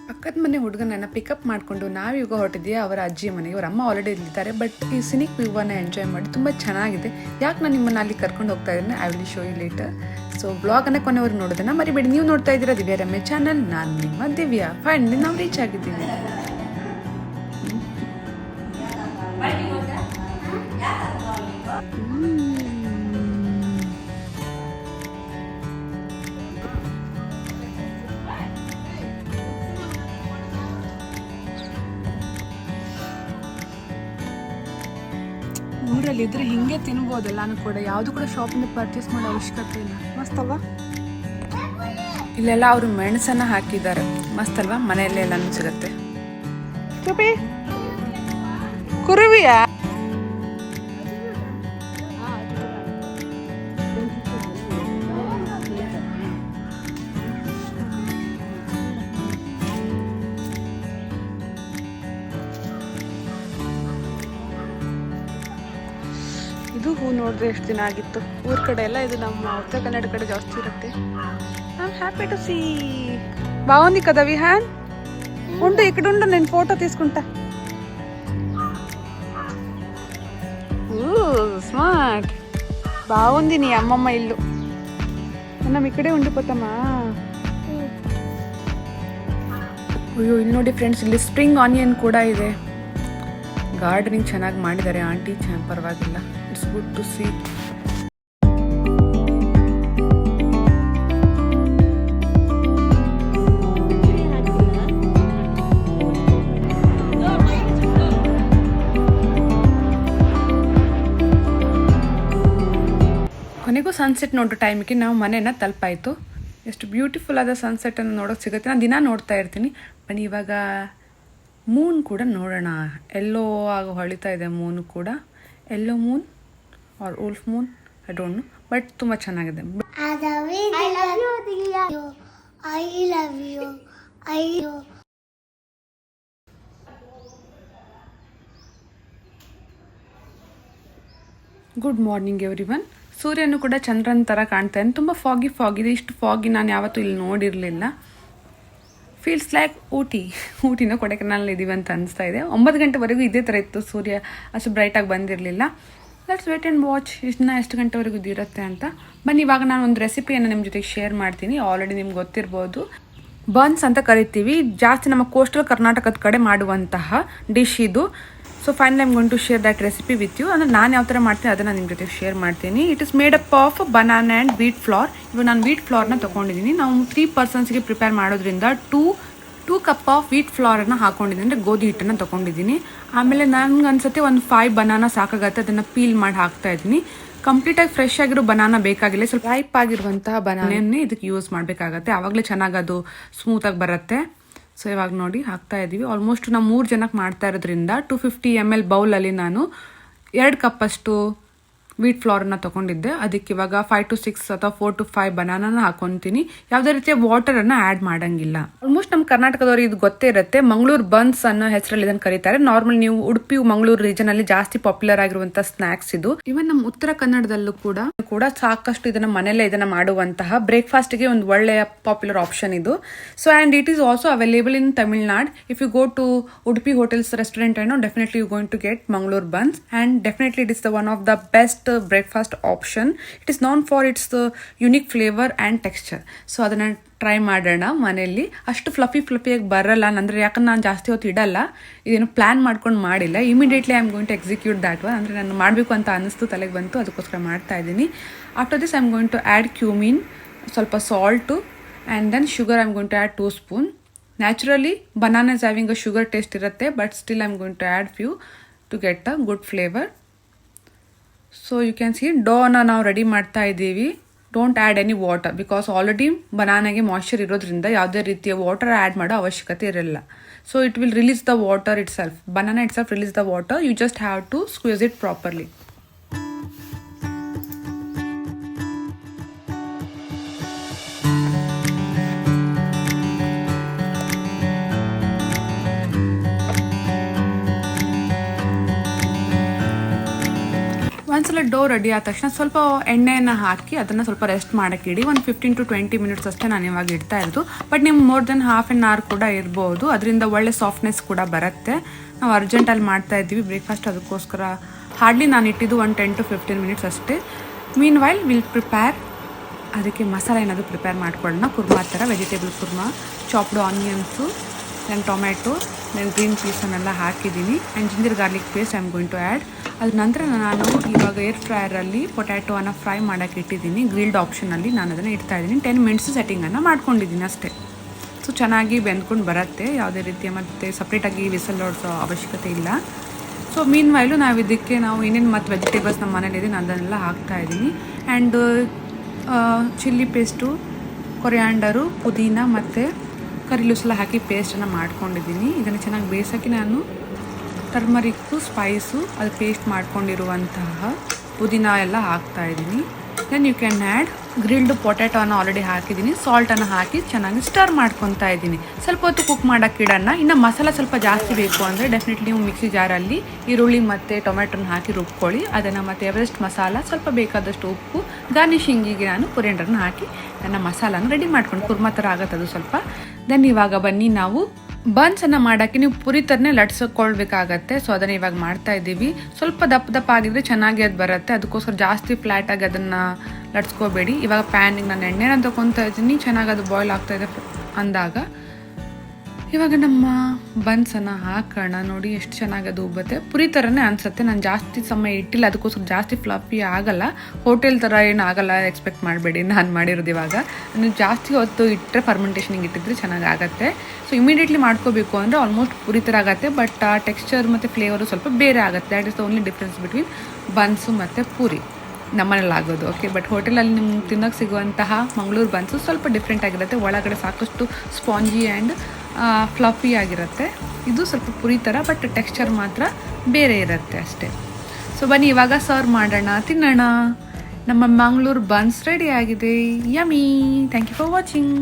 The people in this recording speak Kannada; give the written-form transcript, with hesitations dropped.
ಪಕ್ಕದ ಮನೆ ಹುಡುಗನನ್ನ ಪಿಕಪ್ ಮಾಡಿಕೊಂಡು ನಾವೀಗ ಹೊರಟಿದ್ದೀವಿ ಅವರ ಅಜ್ಜಿ ಮನೆಗೆ. ಅವರ ಅಮ್ಮ ಆಲ್ರೆಡಿ ಇಲ್ಲಿದ್ದಾರೆ. ಬಟ್ ಈ ಸಿನಿಕ್ ವ್ಯೂವನ್ನ ಎಂಜಾಯ್ ಮಾಡಿ ತುಂಬ ಚೆನ್ನಾಗಿದೆ. ಯಾಕೆ ನಾನು ನಿಮ್ಮನ್ನು ಅಲ್ಲಿ ಕರ್ಕೊಂಡು ಹೋಗ್ತಾ ಇದ್ದೀನಿ, I will show you later. So ಬ್ಲಾಗನ್ನು ಕೊನೆವರೆಗೂ ನೋಡೋದನ್ನ ಮರಿಬೇಡಿ. ನೀವು ನೋಡ್ತಾ ಇದ್ದೀರಾ ದಿವ್ಯಾ ರಮ್ಯ ಚಾನಲ್. ನಾನು ನಿಮ್ಮ ದಿವ್ಯಾ. ಫೈನಲಿ ನಾವು ರೀಚ್ ಆಗಿದ್ದೀವಿ. ಊರಲ್ಲಿ ಇದ್ರೆ ಹಿಂಗೆ ತಿನ್ಬೋದಲ್ಲ ನಾನು ಕೂಡ. ಯಾವುದು ಕೂಡ ಶಾಪಿಂದ ಪರ್ಚೇಸ್ ಮಾಡೋ ಅವಶ್ಯಕತೆ ಇಲ್ಲ. ಮಸ್ತ್ ಅಲ್ವಾ? ಇಲ್ಲೆಲ್ಲ ಅವರು ಮೆಣಸನ್ನ ಹಾಕಿದ್ದಾರೆ. ಮಸ್ತ್ ಅಲ್ವಾ? ಮನೆಯಲ್ಲೇ ಎಲ್ಲಾನು ಸಿಗುತ್ತೆ. ಕುರುವಿಯಾ? ಇದು ಹೂ ನೋಡಿದ್ರೆ ಎಷ್ಟು ದಿನ ಆಗಿತ್ತು. ಊರ ಕಡೆ ಎಲ್ಲ ಇದು ನಮ್ಮ ಉತ್ತರ ಕನ್ನಡ ಕಡೆ ಜಾಸ್ತಿ ಇರುತ್ತೆ. I am happy to see. బాగుంది కదా విహాన్? ఉండు ఇక్కడ ఉండు, నేను ఫోటో తీసుకుంటా. స్మార్ట్. బాగుంది నీ అమ్మమ్మ ఇల్లు. మనం ఇక్కడే ఉండిపోతామా? ಅಯ್ಯೋ ಇಲ್ಲಿ ನೋಡಿ ಫ್ರೆಂಡ್ಸ್, ಇಲ್ಲಿ ಸ್ಪ್ರಿಂಗ್ ಆನಿಯನ್ ಕೂಡ ಇದೆ. ಗಾರ್ಡನಿಂಗ್ ಚೆನ್ನಾಗಿ ಮಾಡಿದ್ದಾರೆ ಆಂಟಿ. ಪರವಾಗಿಲ್ಲ, ಇಟ್ಸ್ ಗುಡ್ ಟು ಸಿ. ಕೊನೆಗೂ ಸನ್ಸೆಟ್ ನೋಡೋ ಟೈಮಿಗೆ ನಾವು ಮನೆಯನ್ನು ತಲುಪಾಯಿತು. ಎಷ್ಟು ಬ್ಯೂಟಿಫುಲ್ ಆದ ಸನ್ಸೆಟನ್ನು ನೋಡೋಕೆ ಸಿಗುತ್ತೆ. ನಾನು ದಿನ ನೋಡ್ತಾ ಇರ್ತೀನಿ. ಬನ್ನಿ ಇವಾಗ ಮೂನ್ ಕೂಡ ನೋಡೋಣ. ಎಲ್ಲೋ ಆಗ ಹೊಳಿತಾ ಇದೆ ಮೂನ್ ಕೂಡ. Yellow moon or wolf moon, I don't know, but ತುಂಬ ಚೆನ್ನಾಗಿದೆ. Good morning everyone. ಸೂರ್ಯನು ಕೂಡ ಚಂದ್ರನ ಥರ ಕಾಣ್ತಾ ಇದೆ. ತುಂಬ ಫಾಗಿ ಇದೆ. ಇಷ್ಟು ಫಾಗಿ ನಾನು ಯಾವತ್ತೂ ಇಲ್ಲಿ ನೋಡಿರಲಿಲ್ಲ. ಫೀಲ್ಸ್ ಲೈಕ್ ಊಟಿನ ಕೊಡೆಕೆನಾಲ್ ಇದ್ದೀವಿ ಅಂತ ಅನಿಸ್ತಾ ಇದೆ. 9 ಗಂಟೆವರೆಗೂ ಇದೇ ಥರ ಇತ್ತು. ಸೂರ್ಯ ಅಷ್ಟು ಬ್ರೈಟಾಗಿ ಬಂದಿರಲಿಲ್ಲ. ಲೆಟ್ಸ್ ವೇಟ್ ಆ್ಯಂಡ್ ವಾಚ್ ಎಷ್ಟು ಗಂಟೆವರೆಗೂ ಇದಿರುತ್ತೆ ಅಂತ. ಬನ್ನಿ ಇವಾಗ ನಾನು ಒಂದು ರೆಸಿಪಿಯನ್ನು ನಿಮ್ಮ ಜೊತೆಗೆ ಶೇರ್ ಮಾಡ್ತೀನಿ. ಆಲ್ರೆಡಿ ನಿಮ್ಗೆ ಗೊತ್ತಿರ್ಬೋದು, ಬನ್ಸ್ ಅಂತ ಕರಿತೀವಿ. ಜಾಸ್ತಿ ನಮ್ಮ ಕೋಸ್ಟಲ್ ಕರ್ನಾಟಕದ ಕಡೆ ಮಾಡುವಂತಹ ಡಿಶ್ ಇದು. So finally I'm going to share that recipe with you. ಅಂದರೆ ನಾನು ಯಾವ ಥರ ಮಾಡ್ತೀನಿ ಅದನ್ನು ನಿಮ್ಮ ಜೊತೆ ಶೇರ್ ಮಾಡ್ತೀನಿ. It is made up of banana and wheat flour. ಇವಾಗ ನಾನು ವೀಟ್ ಫ್ಲೋರ್ನ ತೊಗೊಂಡಿದ್ದೀನಿ. ನಾವು 3 ಪರ್ಸನ್ಸ್ಗೆ ಪ್ರಿಪೇರ್ ಮಾಡೋದ್ರಿಂದ ಟೂ ಕಪ್ ಆಫ್ ವೀಟ್ ಫ್ಲೋರನ್ನು ಹಾಕೊಂಡಿದ್ದೀನಿ, ಅಂದರೆ ಗೋಧಿ ಹಿಟ್ಟನ್ನು ತೊಗೊಂಡಿದ್ದೀನಿ. ಆಮೇಲೆ ನನಗೆ ಅನ್ಸುತ್ತೆ ಒಂದು 5 ಬನಾನಾ ಸಾಕಾಗತ್ತೆ. ಅದನ್ನು ಪೀಲ್ ಮಾಡಿ ಹಾಕ್ತಾ ಇದ್ದೀನಿ. ಕಂಪ್ಲೀಟಾಗಿ ಫ್ರೆಶ್ ಆಗಿರೋ ಬನಾನಾ ಬೇಕಾಗಿಲ್ಲ, ಸ್ವಲ್ಪ ರೈಪ್ ಆಗಿರುವಂತಹ ಬನಾನೇ ಇದಕ್ಕೆ ಯೂಸ್ ಮಾಡಬೇಕಾಗತ್ತೆ. ಆವಾಗಲೇ ಚೆನ್ನಾಗಿ ಅದು ಸ್ಮೂತಾಗಿ ಬರುತ್ತೆ. ಸೊ ಇವಾಗ ನೋಡಿ ಹಾಕ್ತಾ ಇದ್ದೀವಿ. ಆಲ್ಮೋಸ್ಟ್ ನಾವು 3 ಜನಕ್ಕೆ ಮಾಡ್ತಾ ಇರೋದ್ರಿಂದ 250 ml ಬೌಲಲ್ಲಿ ನಾನು 2 ಕಪ್ಪಷ್ಟು ವೀಟ್ ಫ್ಲೋರನ್ನ ತೊಗೊಂಡಿದ್ದೆ. ಅದಕ್ಕೆ ಇವಾಗ 5 to 6 ಅಥವಾ 4 to 5 ಬನಾನಾನ ಹಾಕೊತೀನಿ. ಯಾವುದೇ ರೀತಿಯ ವಾಟರನ್ನು ಆ್ಯಡ್ ಮಾಡಂಗಿಲ್ಲ. ಆಲ್ಮೋಸ್ಟ್ ನಮ್ಮ ಕರ್ನಾಟಕದವ್ರಿಗೆ ಇದು ಗೊತ್ತೇ ಇರುತ್ತೆ. ಮಂಗಳೂರು ಬನ್ಸ್ ಅನ್ನೋ ಹೆಸರಲ್ಲಿ ಇದನ್ನು ಕರೀತಾರೆ. ನಾರ್ಮಲ್ ನೀವು ಉಡುಪಿ ಮಂಗಳೂರು ರೀಜನ್ ಅಲ್ಲಿ ಜಾಸ್ತಿ ಪಾಪ್ಯುಲರ್ ಆಗಿರುವಂತಹ ಸ್ನಾಕ್ಸ್ ಇದು. ಇವನ್ ನಮ್ಮ ಉತ್ತರ ಕನ್ನಡದಲ್ಲೂ ಕೂಡ ಸಾಕಷ್ಟು ಇದನ್ನ ಮನೆಯಲ್ಲೇ ಇದನ್ನ ಮಾಡುವಂತಹ ಬ್ರೇಕ್ಫಾಸ್ಟ್ಗೆ ಒಂದು ಒಳ್ಳೆಯ ಪಾಪ್ಯುಲರ್ ಆಪ್ಷನ್ ಇದು. So and it is also available in Tamil Nadu. If you go to Udupi hotels restaurant ಏನೋ definitely you going to get Mangaluru buns. And definitely it is the one of the best breakfast option. It is known for its unique flavor and texture. So ಅದನ್ನ ಟ್ರೈ ಮಾಡೋಣ ಮನೆಯಲ್ಲಿ. ಅಷ್ಟು ಫ್ಲಫಿಯಾಗಿ ಬರಲ್ಲ ಅಂದರೆ, ಯಾಕಂದ್ರೆ ನಾನು ಜಾಸ್ತಿ ಹೊತ್ತು ಇಡಲ್ಲ. ಇದೇನು ಪ್ಲಾನ್ ಮಾಡ್ಕೊಂಡು ಮಾಡಿಲ್ಲ. Immediately I am going to execute that one. ಅಂದರೆ ನಾನು ಮಾಡಬೇಕು ಅಂತ ಅನ್ನಿಸ್ತು, ತಲೆಗೆ ಬಂತು, ಅದಕ್ಕೋಸ್ಕರ ಮಾಡ್ತಾ ಇದ್ದೀನಿ. After this I am going to add cumin, ಸ್ವಲ್ಪ salt, and then sugar I am going to add 2 spoon. Naturally banana is having a sugar taste ಇರುತ್ತೆ, but still I am going to add few to get a good flavour. So you can see ಡೋನ ನಾವು ರೆಡಿ ಮಾಡ್ತಾ ಇದ್ದೀವಿ. Don't add any water because already ಬನಾನಾಗೆ ಮಾಯ್ಶ್ಚರ್ ಇರೋದ್ರಿಂದ ಯಾವುದೇ ರೀತಿಯ ವಾಟರ್ ಆ್ಯಡ್ ಮಾಡೋ ಅವಶ್ಯಕತೆ ಇರಲ್ಲ. So it will release the water itself. Banana itself release the water. You just have to squeeze it properly. ಒಂದ್ಸಲ ಡೋ ರೆಡಿ ಆದ ತಕ್ಷಣ ಸ್ವಲ್ಪ ಎಣ್ಣೆಯನ್ನು ಹಾಕಿ ಅದನ್ನು ಸ್ವಲ್ಪ ರೆಸ್ಟ್ ಮಾಡೋಕ್ಕೆ ಇಡಿ. ಒಂದು 15 to 20 ಮಿನಿಟ್ಸ್ ಅಷ್ಟೇ ನಾನು ಇವಾಗ ಇಡ್ತಾ ಇರೋದು. ಬಟ್ ನಿಮ್ಗೆ more than half an hour ಕೂಡ ಇರ್ಬೋದು. ಅದರಿಂದ ಒಳ್ಳೆ ಸಾಫ್ಟ್ನೆಸ್ ಕೂಡ ಬರುತ್ತೆ. ನಾವು ಅರ್ಜೆಂಟಲ್ಲಿ ಮಾಡ್ತಾ ಇದ್ದೀವಿ ಬ್ರೇಕ್ಫಾಸ್ಟ್, ಅದಕ್ಕೋಸ್ಕರ ಹಾರ್ಡ್ಲಿ ನಾನು ಇಟ್ಟಿದ್ದು ಒಂದು 10 to 15 ಮಿನಿಟ್ಸ್ ಅಷ್ಟೇ. ಮೀನ್ ವೈಲ್ ವಿಲ್ ಪ್ರಿಪೇರ್ ಅದಕ್ಕೆ ಮಸಾಲೆ ಏನಾದರೂ ಪ್ರಿಪೇರ್ ಮಾಡ್ಕೊಳ್ಳೋಣ. ಕುರ್ಮಾ ಥರ vegetable kurma, chopped onions, then tomato, then green ಪೀಸನ್ನೆಲ್ಲ ಹಾಕಿದ್ದೀನಿ. And ginger garlic paste I am going to add. ಅದ್ರ ನಂತರ ನಾನು ಇವಾಗ ಏರ್ ಫ್ರೈಯರಲ್ಲಿ ಪೊಟ್ಯಾಟೋವನ್ನು ಫ್ರೈ ಮಾಡೋಕ್ಕೆ ಇಟ್ಟಿದ್ದೀನಿ. ಗ್ರಿಲ್ಡ್ ಆಪ್ಷನಲ್ಲಿ ನಾನು ಅದನ್ನು ಇಡ್ತಾ ಇದ್ದೀನಿ. 10 ಮಿನಿಟ್ಸ್ ಸೆಟ್ಟಿಂಗನ್ನು ಮಾಡ್ಕೊಂಡಿದ್ದೀನಿ ಅಷ್ಟೇ. ಸೊ ಚೆನ್ನಾಗಿ ಬೆಂದ್ಕೊಂಡು ಬರುತ್ತೆ, ಯಾವುದೇ ರೀತಿಯ ಮತ್ತು ಸಪ್ರೇಟಾಗಿ ವಿಸಲ್ ಹೊಡ್ಸೋ ಅವಶ್ಯಕತೆ ಇಲ್ಲ. ಸೊ ಮೀನ್ ವೈಲು ನಾವು ಇದಕ್ಕೆ ಏನೇನು ಮತ್ತು ವೆಜಿಟೇಬಲ್ಸ್ ನಮ್ಮ ಮನೇಲಿದೆ ನಾನು ಅದನ್ನೆಲ್ಲ ಹಾಕ್ತಾಯಿದ್ದೀನಿ. ಆ್ಯಂಡ್ ಚಿಲ್ಲಿ ಪೇಸ್ಟು, ಕೊರಿಯಾಂಡರು, ಪುದೀನ ಮತ್ತು ಕರಿ ಲೀವ್ಸ್ ಎಲ್ಲ ಹಾಕಿ ಪೇಸ್ಟನ್ನು ಮಾಡ್ಕೊಂಡಿದ್ದೀನಿ. ಇದನ್ನು ಚೆನ್ನಾಗಿ ಬೇಯಿಸೋಕ್ಕೆ ನಾನು ಟರ್ಮರಿಕ್ಕು, ಸ್ಪೈಸು, ಅದು ಪೇಸ್ಟ್ ಮಾಡ್ಕೊಂಡಿರುವಂತಹ ಪುದೀನ ಎಲ್ಲ ಹಾಕ್ತಾಯಿದ್ದೀನಿ. Then you can add grilled ಪೊಟ್ಯಾಟೋನ ಆಲ್ರೆಡಿ ಹಾಕಿದ್ದೀನಿ. ಸಾಲ್ಟನ್ನು ಹಾಕಿ ಚೆನ್ನಾಗಿ ಸ್ಟರ್ ಮಾಡ್ಕೊತಾ ಇದ್ದೀನಿ. ಸ್ವಲ್ಪ ಹೊತ್ತು ಕುಕ್ ಮಾಡೋಕ್ಕೆ ಇಡೋಣ. ಇನ್ನು ಮಸಾಲ ಸ್ವಲ್ಪ ಜಾಸ್ತಿ ಬೇಕು ಅಂದರೆ ಡೆಫಿನೆಟ್ಲಿ ನೀವು ಮಿಕ್ಸಿ ಜಾರಲ್ಲಿ ಈರುಳ್ಳಿ ಮತ್ತು ಟೊಮೆಟೊನ ಹಾಕಿ ರುಬ್ಕೊಳ್ಳಿ. ಅದನ್ನು ಮತ್ತು ಎವರೆಸ್ಟ್ ಮಸಾಲ, ಸ್ವಲ್ಪ ಬೇಕಾದಷ್ಟು ಉಪ್ಪು, ಗಾರ್ನಿಶಿಂಗಿಗೆ ನಾನು ಕೊರಿಯಂಡರ್ನ ಹಾಕಿ ನನ್ನ ಮಸಾಲಾನ ರೆಡಿ ಮಾಡ್ಕೊಂಡು ಕುರ್ಮಾ ಥರ ಆಗುತ್ತೆ ಅದು ಸ್ವಲ್ಪ. ದೆನ್ ಇವಾಗ ಬನ್ನಿ ನಾವು ಬನ್ಸನ್ನು ಮಾಡೋಕ್ಕೆ ನೀವು ಪುರಿ ಥರನೇ ಲಟ್ಸ್ಕೊಳ್ಬೇಕಾಗತ್ತೆ. ಸೊ ಅದನ್ನು ಇವಾಗ ಮಾಡ್ತಾ ಇದ್ದೀವಿ. ಸ್ವಲ್ಪ ದಪ್ಪ ಆಗಿದ್ರೆ ಚೆನ್ನಾಗಿ ಅದು ಬರುತ್ತೆ, ಅದಕ್ಕೋಸ್ಕರ ಜಾಸ್ತಿ ಫ್ಲ್ಯಾಟಾಗಿ ಅದನ್ನು ಲಟ್ಸ್ಕೋಬೇಡಿ. ಇವಾಗ ಪ್ಯಾನಿಗೆ ನಾನು ಎಣ್ಣೆನ ತೊಗೊತಾ ಇದ್ದೀನಿ. ಚೆನ್ನಾಗಿ ಅದು ಬಾಯ್ಲ್ ಆಗ್ತಾಯಿದೆ ಅಂದಾಗ ಇವಾಗ ನಮ್ಮ ಬನ್ಸನ್ನು ಹಾಕೋಣ. ನೋಡಿ ಎಷ್ಟು ಚೆನ್ನಾಗಿ ಅದು ಉಬ್ಬುತ್ತೆ, ಪುರಿ ಥರನೇ ಅನಿಸುತ್ತೆ. ನಾನು ಜಾಸ್ತಿ ಸಮಯ ಇಟ್ಟಿಲ್ಲ, ಅದಕ್ಕೋಸ್ಕರ ಜಾಸ್ತಿ ಫ್ಲಫಿ ಆಗಲ್ಲ. ಹೋಟೆಲ್ ಥರ ಏನು ಆಗಲ್ಲ ಎಕ್ಸ್ಪೆಕ್ಟ್ ಮಾಡಬೇಡಿ. ನಾನು ಮಾಡಿರೋದು ಇವಾಗ ನೀವು ಜಾಸ್ತಿ ಹೊತ್ತು ಇಟ್ಟರೆ ಫರ್ಮೆಂಟೇಷನಿಗೆ ಇಟ್ಟಿದ್ರೆ ಚೆನ್ನಾಗಿ ಆಗುತ್ತೆ. ಸೊ ಇಮಿಡಿಯೇಟ್ಲಿ ಮಾಡ್ಕೋಬೇಕು ಅಂದರೆ ಆಲ್ಮೋಸ್ಟ್ ಪುರಿ ಥರ ಆಗುತ್ತೆ, ಬಟ್ ಆ ಟೆಕ್ಸ್ಚರ್ ಮತ್ತು ಫ್ಲೇವರು ಸ್ವಲ್ಪ ಬೇರೆ ಆಗುತ್ತೆ. That is the only difference between buns ಮತ್ತು ಪೂರಿ ನಮ್ಮನೇಲಿ ಆಗೋದು. ಓಕೆ, ಬಟ್ ಹೋಟೆಲಲ್ಲಿ ನಿಮ್ಗೆ ತಿನ್ನೋಕ್ಕೆ ಸಿಗುವಂತಹ ಮಂಗಳೂರು ಬನ್ಸು ಸ್ವಲ್ಪ ಡಿಫ್ರೆಂಟ್ ಆಗಿರುತ್ತೆ. ಒಳಗಡೆ ಸಾಕಷ್ಟು ಸ್ಪಾಂಜಿ ಆ್ಯಂಡ್ ಫ್ಲಫಿ ಆಗಿರುತ್ತೆ. ಇದು ಸ್ವಲ್ಪ ಪುರಿ ಥರ, ಬಟ್ ಟೆಕ್ಸ್ಚರ್ ಮಾತ್ರ ಬೇರೆ ಇರುತ್ತೆ ಅಷ್ಟೇ. ಸೊ ಬನ್ನಿ ಇವಾಗ ಸರ್ವ್ ಮಾಡೋಣ, ತಿನ್ನೋಣ. ನಮ್ಮ ಮಂಗಳೂರು ಬನ್ಸ್ ರೆಡಿ ಆಗಿದೆ. Yummy. Thank you for watching.